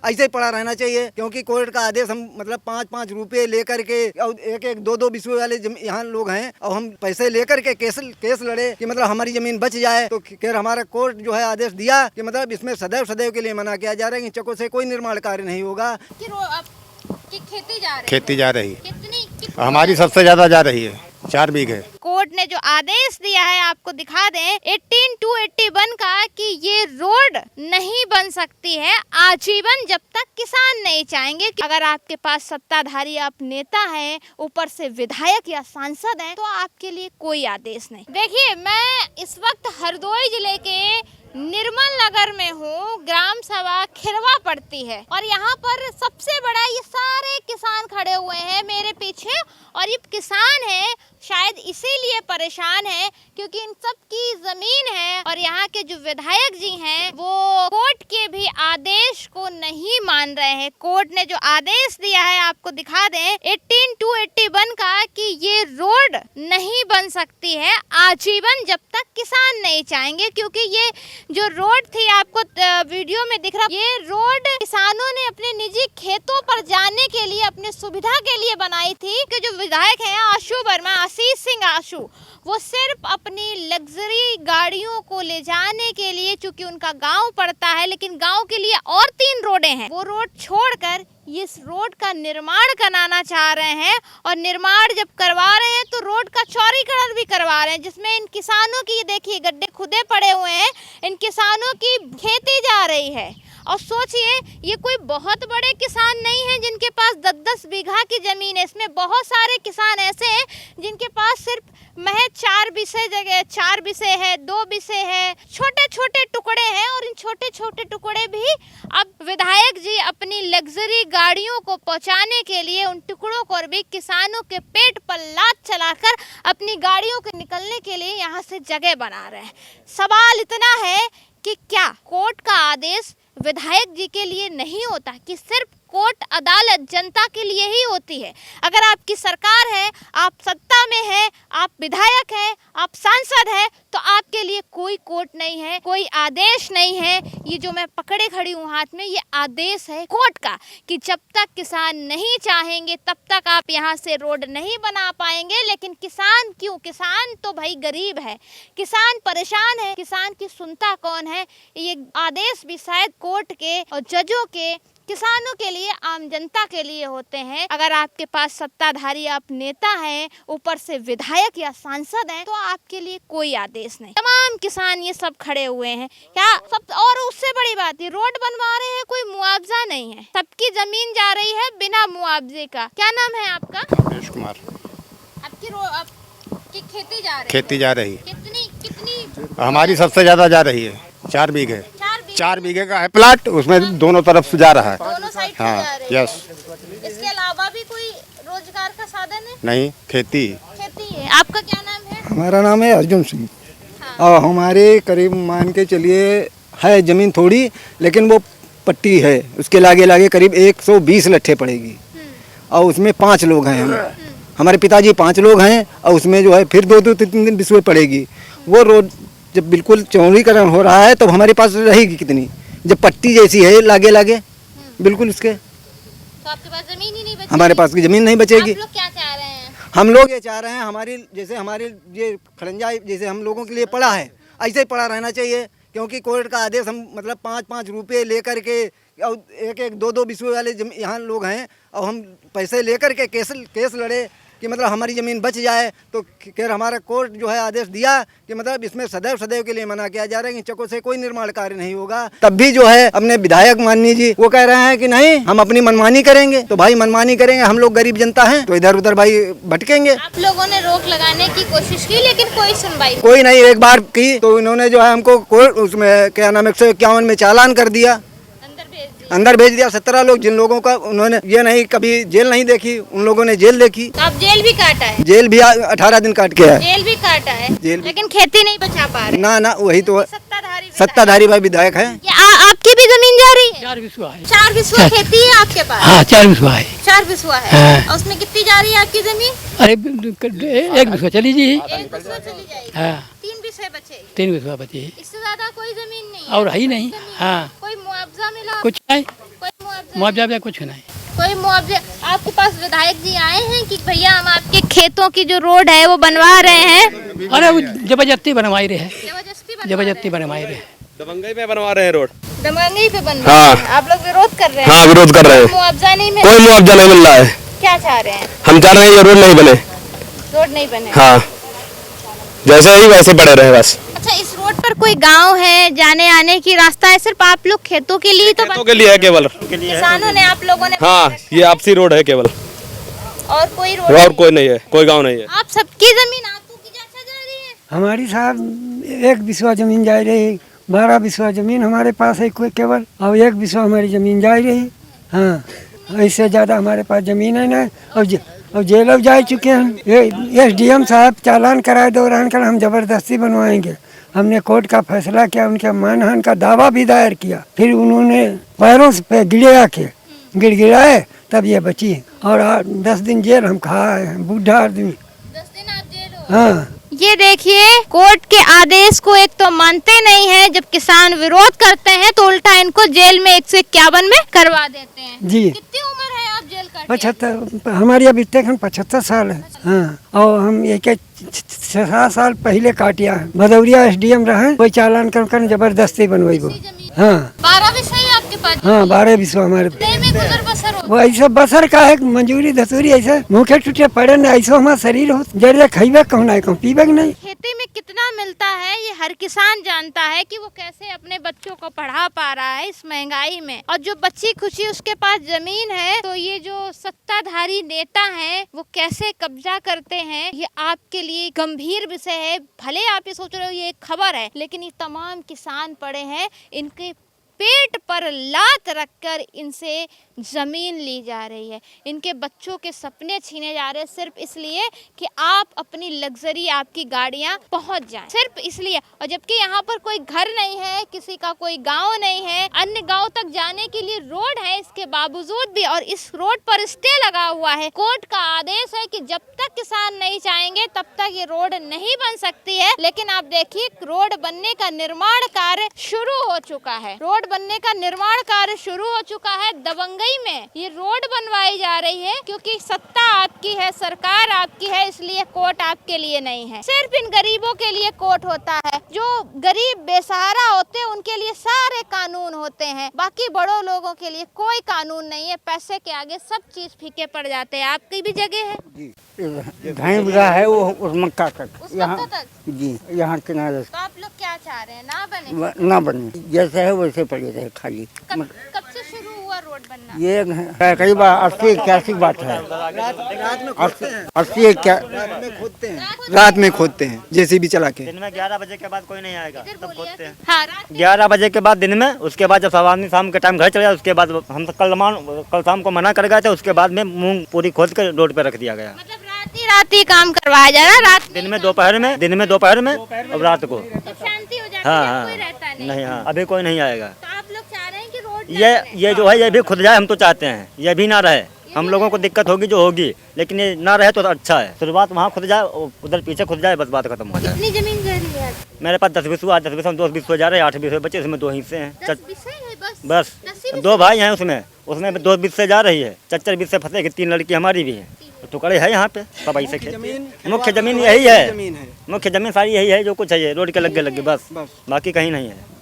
ऐसे ही पड़ा रहना चाहिए, क्योंकि कोर्ट का आदेश हम मतलब 5-5 रुपए लेकर के और एक 2-2 बिस्वे वाले यहाँ लोग हैं और हम पैसे लेकर के केस लड़े कि मतलब हमारी जमीन बच जाए। तो खैर हमारा कोर्ट जो है आदेश दिया कि मतलब इसमें सदैव के लिए मना किया जा रहा है कि चक्कों से कोई निर्माण कार्य नहीं होगा। खेती जा रही कितनी हमारी सबसे ज्यादा जा रही है 4 बीघे। कोर्ट ने जो आदेश दिया है आपको दिखा दें 18/2/81 का कि ये रोड नहीं बन सकती है आजीवन जब तक किसान नहीं चाहेंगे। अगर आपके पास सत्ताधारी आप नेता हैं, ऊपर से विधायक या सांसद हैं, तो आपके लिए कोई आदेश नहीं। देखिए, मैं इस वक्त हरदोई जिले के निर्मल नगर में हूँ। ग्राम सभा खिरवा पड़ती है और यहाँ पर सबसे बड़ा ये सारे किसान खड़े हुए हैं मेरे पीछे, और ये किसान है शायद इसीलिए परेशान है क्योंकि इन सब की जमीन है और यहाँ के जो विधायक जी हैं वो कोर्ट के भी आदेश को नहीं मान रहे हैं। कोर्ट ने जो आदेश दिया है आपको दिखा दें 18/2/81 का कि ये रोड नहीं बन सकती है आजीवन जब तक किसान नहीं चाहेंगे, क्योंकि ये जो रोड थी आपको वीडियो में दिख रहा, ये रोड किसानों ने अपने निजी खेतों पर जाने के लिए अपनी सुविधा के लिए बनाई थी। कि जो विधायक हैं आशु वर्मा, आशीष सिंह आशु, वो सिर्फ अपनी लग्जरी गाड़ियों को ले जाने के लिए, चूंकि उनका गांव पड़ता है, लेकिन गांव के लिए और 3 रोडें हैं, वो रोड छोड़कर इस रोड का निर्माण कराना चाह रहे हैं। और निर्माण जब करवा रहे हैं तो रोड का चौड़ीकरण भी करवा रहे हैं, जिसमें इन किसानों की देखिए गड्ढे खुदे पड़े हुए हैं, इन किसानों की खेती जा रही है। और सोचिए, ये कोई बहुत बड़े किसान नहीं हैं जिनके पास 10-10 बीघा की जमीन है। इसमें बहुत सारे किसान ऐसे हैं जिनके पास सिर्फ महज 4 बिस्से जगह 4 बिस्से है, 2 बिस्से है, छोटे छोटे टुकड़े हैं। और इन छोटे छोटे टुकड़े भी अब विधायक जी अपनी लग्जरी गाड़ियों को पहुंचाने के लिए उन टुकड़ों को भी किसानों के पेट पर लात चलाकर अपनी गाड़ियों के निकलने के लिए यहाँ से जगह बना रहे हैं। सवाल इतना है कि क्या कोर्ट का आदेश विधायक जी के लिए नहीं होता कि सिर्फ कोर्ट अदालत जनता के लिए ही होती है? अगर आपकी सरकार है, आप सत्ता में है, आप विधायक हैं, आप सांसद हैं, तो आपके लिए कोई कोर्ट नहीं है, कोई आदेश नहीं है। ये जो मैं पकड़े खड़ी हूँ हाथ में, ये आदेश है कोर्ट का कि जब तक किसान नहीं चाहेंगे तब तक आप यहाँ से रोड नहीं बना पाएंगे। लेकिन किसान क्यों? किसान तो भाई गरीब है, किसान परेशान है, किसान की सुनता कौन है? ये आदेश भी शायद कोर्ट के और जजों के किसानों के लिए, आम जनता के लिए होते हैं। अगर आपके पास सत्ताधारी आप नेता हैं, ऊपर से विधायक या सांसद हैं, तो आपके लिए कोई आदेश नहीं। तमाम किसान ये सब खड़े हुए हैं क्या सब, और उससे बड़ी बात है रोड बनवा रहे हैं, कोई मुआवजा नहीं है, सबकी जमीन जा रही है बिना मुआवजे का। क्या नाम है आपका? रमेश कुमार। आपकी खेती जा रही है? खेती जा रही कितनी हमारी सबसे ज्यादा जा रही है 4 बीघे। 4 बीघे का है प्लाट, उसमें दोनों तरफ से जा रहा है। दोनों साइड से हाँ, जा रही है। यस। इसके अलावा भी कोई रोजगार का साधन है? नहीं, खेती है। आपका क्या नाम है? हमारा नाम है अर्जुन सिंह। और हमारे करीब मान के चलिए है जमीन थोड़ी, लेकिन वो पट्टी है, उसके लागे करीब 120 लट्ठे पड़ेगी। और उसमें 5 लोग हैं हम, हमारे पिताजी 5 लोग हैं, और उसमें जो है फिर 2-3 बिस्वे पड़ेगी। वो रोड जब बिल्कुल चौड़ीकरण हो रहा है तो हमारे पास रहेगी कितनी, जब पट्टी जैसी है लागे बिल्कुल उसके, तो आपके पास जमीन ही नहीं बचेगी? हमारे पास की जमीन नहीं बचेगी। आप लोग क्या चाह रहे हैं? हम लोग ये चाह रहे हैं हमारी ये खड़ंजा जैसे हम लोगों के लिए पड़ा है, ऐसे ही पड़ा रहना चाहिए, क्योंकि कोर्ट का आदेश हम मतलब 5-5 रुपए लेकर के और एक 2-2 बिस्वे वाले यहाँ लोग हैं और हम पैसे लेकर के केस लड़े कि मतलब हमारी ज़मीन बच जाए। तो खैर हमारा कोर्ट जो है आदेश दिया कि मतलब इसमें सदैव के लिए मना किया जा रहा है कि चक्कों से कोई निर्माण कार्य नहीं होगा। तब भी जो है अपने विधायक माननीय जी वो कह रहे हैं कि नहीं, हम अपनी मनमानी करेंगे। तो भाई मनमानी करेंगे, हम लोग गरीब जनता हैं तो इधर उधर भाई भटकेंगे। आप लोगों ने रोक लगाने की कोशिश की लेकिन कोई सुनवाई कोई नहीं। एक बार की तो इन्होंने जो है हमको कोर्ट उसमें क्या नाम 151 में चालान कर दिया, अंदर भेज दिया। 17 लोग, जिन लोगों का उन्होंने ये नहीं कभी जेल नहीं देखी, उन लोगों ने जेल देखी। तो आप जेल भी काटा है? जेल भी 18 दिन काट के है। जेल भी काटा है जेल, लेकिन खेती नहीं बचा पा रहे। ना वही तो सत्ताधारी भाई विधायक है। आपकी भी जमीन जा रही है? 4 बिस्वा है। 4 बिस्वा खेती है आपके पास? हाँ, 4 बिस्वा है। 4 बिस्वा है। हाँ। उसमें कितनी जा रही है आपकी जमीन? अरे 1 बिस्वा चली जी। 1 बिस्वा चली जाएगी। हाँ, 3 बिस्वे बचेगी। 3 बिस्वा बची। इससे ज्यादा कोई जमीन नहीं है? और है ही नहीं। हाँ, कोई मुआवजा मिला? कुछ नहीं। कोई मुआवजा मुआवजा कुछ नहीं। कोई मुआवजा आपके पास विधायक जी आए हैं कि भैया हम आपके खेतों की जो रोड है वो बनवा रहे हैं? अरे वो जबरदस्ती बनवाई रहे, जबरदस्ती बनवाई रहे। दबंगई पे बनवा रहे हैं रोड। दमंगई पे बन हाँ। रहे हैं। आप लोग विरोध कर रहे हैं? हाँ, विरोध कर रहे हैं। मुआवजा नहीं मिल, कोई मुआवजा नहीं मिल रहा है। क्या चाह रहे हैं? हम चाह रहे हैं ये रोड नहीं बने। रोड नहीं बने। हाँ, जैसे ही वैसे पड़े रहे बस। अच्छा, इस रोड पर कोई गांव है, जाने आने की रास्ता है? सिर्फ आप लोग खेतों के लिए तो खेतों के लिए है केवल। किसानों ने, आप लोगों ने? हाँ, ये आपसी रोड है केवल, और कोई रोड और कोई नहीं है, कोई गांव नहीं है। आप सबकी जमीन आपको की जा रही है? हमारी साहब 1 बिस्वा जमीन जा रही, 12 बिस्वा जमीन हमारे पास है कोई केवल, और 1 बिस्वा हमारी जमीन जा रही। हाँ, इससे ज़्यादा हमारे पास जमीन है ना। और जेल जा चुके हैं। SDM साहब चालान कराए दौरान कर हम जबरदस्ती बनवाएंगे। हमने कोर्ट का फैसला किया, उनके मानहानि का दावा भी दायर किया, फिर उन्होंने पैरों पे गिड़गिड़ाए तब ये बची। और 10 दिन जेल हम खाए हैं, बूढ़ा आदमी। 10 दिन आप जेल हो? हाँ, ये देखिए, कोर्ट के आदेश को एक तो मानते नहीं है, जब किसान विरोध करते हैं तो उल्टा इनको जेल में 151 में करवा देते हैं। जी। कितनी उम्र है आप जेल काटे? 75, हमारी अभी तक 75 साल है। हाँ, और हम एक 6-7 साल पहले काटिया है। भदौरिया SDM रहे, कोई चालान कर जबरदस्ती बनवाई वो। हाँ 12 विषय है आपके पास? हाँ, 12 बिस्वा हमारे। में गुजर बसर हो? वो ऐसा बसर का है, मंजूरी धतूरी ऐसा मुखे टूटे पड़े न, ऐसा हमारा शरीर हो जरिए खैबे कहना है, पीबे नहीं। खेती में कितना मिलता है ये हर किसान जानता है कि वो कैसे अपने बच्चों को पढ़ा पा रहा है इस महंगाई में। और जो बच्ची खुशी उसके पास जमीन है, तो ये जो सत्ताधारी नेता हैं वो कैसे कब्जा करते हैं, ये आपके लिए गंभीर विषय है। भले आप ये सोच रहे हो ये एक खबर है, लेकिन ये तमाम किसान पड़े हैं, इनके पेट पर लात रखकर इनसे जमीन ली जा रही है, इनके बच्चों के सपने छीने जा रहे हैं, सिर्फ इसलिए कि आप अपनी लग्जरी, आपकी गाड़ियां पहुंच जाएं, सिर्फ इसलिए। और जबकि यहाँ पर कोई घर नहीं है, किसी का कोई गांव नहीं है, अन्य गांव तक जाने के लिए रोड है, इसके बावजूद भी, और इस रोड पर स्टे लगा हुआ है। कोर्ट का आदेश है कि जब तक किसान नहीं चाहेंगे तब तक ये रोड नहीं बन सकती है। लेकिन आप देखिए, रोड बनने का निर्माण कार्य शुरू हो चुका है, रोड बनने का निर्माण कार्य शुरू हो चुका है। दबंगई में ये रोड बनवाई जा रही है, क्योंकि सत्ता आपकी है, सरकार आपकी है, इसलिए कोर्ट आपके लिए नहीं है। सिर्फ इन गरीबों के लिए कोर्ट होता है। जो गरीब बेसहारा होते हैं उनके लिए सारे कानून होते हैं, बाकी बड़ों लोगों के लिए कोई कानून नहीं है। पैसे के आगे सब चीज फीके पड़ जाते हैं। आपकी भी जगह है? ढाई बिघा है वो, उस मक्का तक, उस यहाँ मक्का तक? जी, यहाँ किनारे तो आप लोग क्या चाह रहे हैं, ना बने? ना बने, जैसे है वैसे पड़ी रहे खाली। कब से शुरू हुआ रोड बनना? ये कई बार 80-81 बात है। रात में 80 क्या खोदते हैं, रात में खोदते हैं JCB चला के। दिन में 11 बजे के बाद कोई नहीं आएगा, तब खोदते हैं। हाँ, रात में 11 बजे के बाद दिन में, उसके बाद जब सब आदमी शाम के टाइम घर चले जाए, उसके बाद हम कल शाम को मना कर गए थे, उसके बाद में मूंग पूरी खोद कर रोड पे रख दिया गया। मतलब रात ही काम करवाया जा रहा है? रात दिन में दोपहर में और रात को शांति हो जाती हाँ है, हाँ कोई रहता नहीं। नहीं, हाँ अभी कोई नहीं आएगा। तो आप लोग चाह रहे हैं कि रोड ये जो है ये भी खुद जाए, हम तो चाहते हैं ये भी ना रहे। हम लोगों को दिक्कत होगी जो होगी, लेकिन ये ना रहे तो अच्छा है। शुरुआत वहाँ खुद जाए, उधर पीछे खुद जाए, बस बात खत्म हो जाए। कितनी जमीन जा रही है? मेरे पास 10 बिस्वा, 10 बिस्वा 2 बिस्वा जा रहे हैं, 8 बिस्वे बचे, इसमें 2 हिस्से हैं। 10 विषय है बस? बस 2 भाई हैं उसमें 2 बिस्से जा रही है, 4 बिस्से फंसे, 3 लड़की हमारी भी हैं। टुकड़े है यहाँ पे सब ऐसे खेत। मुख्य जमीन यही है, मुख्य जमीन सारी यही है, जो कुछ है ये रोड के लगे बस, बाकी कहीं नहीं है।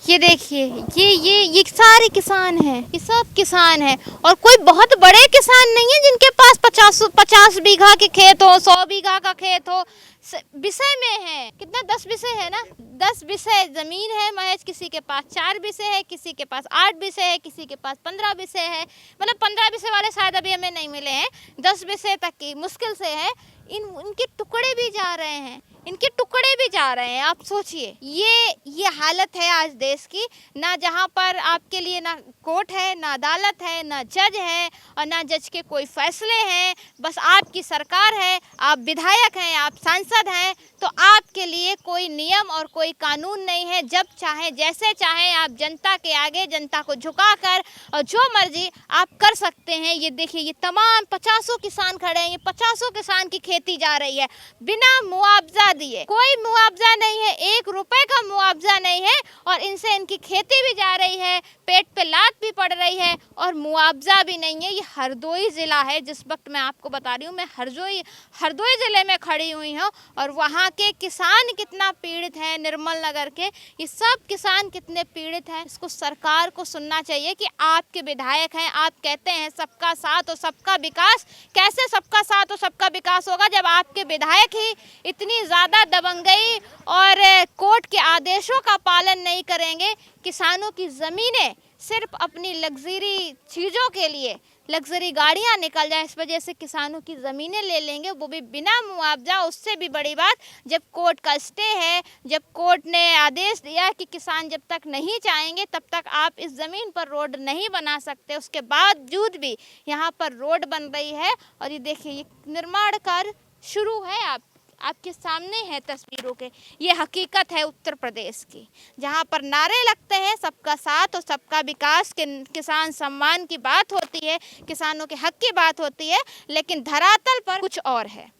ये देखिए, ये सारे किसान हैं, ये सब किसान हैं, और कोई बहुत बड़े किसान नहीं है जिनके पास 50 बीघा के खेत हो, 100 बीघा का खेत हो। विषय में है कितना, 10 विषय है ना, 10 विषय जमीन है महज। किसी के पास 4 विषय है, किसी के पास 8 विषय है, किसी के पास 15 विषय है। मतलब 15 विषय वाले शायद अभी हमें नहीं मिले हैं, 10 विषय तक की मुश्किल से है। इनके टुकड़े भी जा रहे हैं, इनके टुकड़े भी जा रहे हैं। आप सोचिए, ये हालत है आज देश की। ना जहाँ पर आपके लिए ना कोर्ट है, ना अदालत है, ना जज है, और ना जज के कोई फैसले हैं। बस आपकी सरकार है, आप विधायक हैं, आप सांसद सांसद हैं तो आपके लिए कोई नियम और कोई कानून नहीं है। जब चाहे जैसे चाहे आप जनता के आगे जनता को झुकाकर और जो मर्जी आप कर सकते हैं। ये देखिए ये तमाम 50 किसान खड़े हैं, ये 50 किसान की खेती जा रही है बिना मुआवजा दिए। कोई मुआवजा नहीं है, 1 रुपए का मुआवजा नहीं है और इनसे इनकी खेती भी जा रही है, पेट पे लात भी पड़ रही है और मुआवजा भी नहीं है। ये हरदोई ज़िला है, जिस वक्त मैं आपको बता रही हूँ मैं हरदोई ज़िले में खड़ी हुई हूँ और वहाँ के किसान कितना पीड़ित हैं, निर्मल नगर के ये सब किसान कितने पीड़ित हैं। इसको सरकार को सुनना चाहिए कि आपके विधायक हैं, आप कहते हैं सबका साथ और सबका विकास। कैसे सबका साथ और सबका विकास होगा जब आपके विधायक ही इतनी ज़्यादा दबंगई और कोर्ट के आदेशों का पालन नहीं करेंगे। किसानों की ज़मीनें सिर्फ अपनी लग्जरी चीज़ों के लिए, लग्जरी गाड़ियां निकल जाए इस वजह से किसानों की ज़मीनें ले लेंगे, वो भी बिना मुआवजा। उससे भी बड़ी बात, जब कोर्ट का स्टे है, जब कोर्ट ने आदेश दिया कि किसान जब तक नहीं चाहेंगे तब तक आप इस ज़मीन पर रोड नहीं बना सकते, उसके बावजूद भी यहाँ पर रोड बन रही है। और ये देखिए ये निर्माण कार्य शुरू है, आपके सामने है तस्वीरों के। ये हकीकत है उत्तर प्रदेश की, जहाँ पर नारे लगते हैं सबका साथ और सबका विकास, किसान सम्मान की बात होती है, किसानों के हक की बात होती है, लेकिन धरातल पर कुछ और है।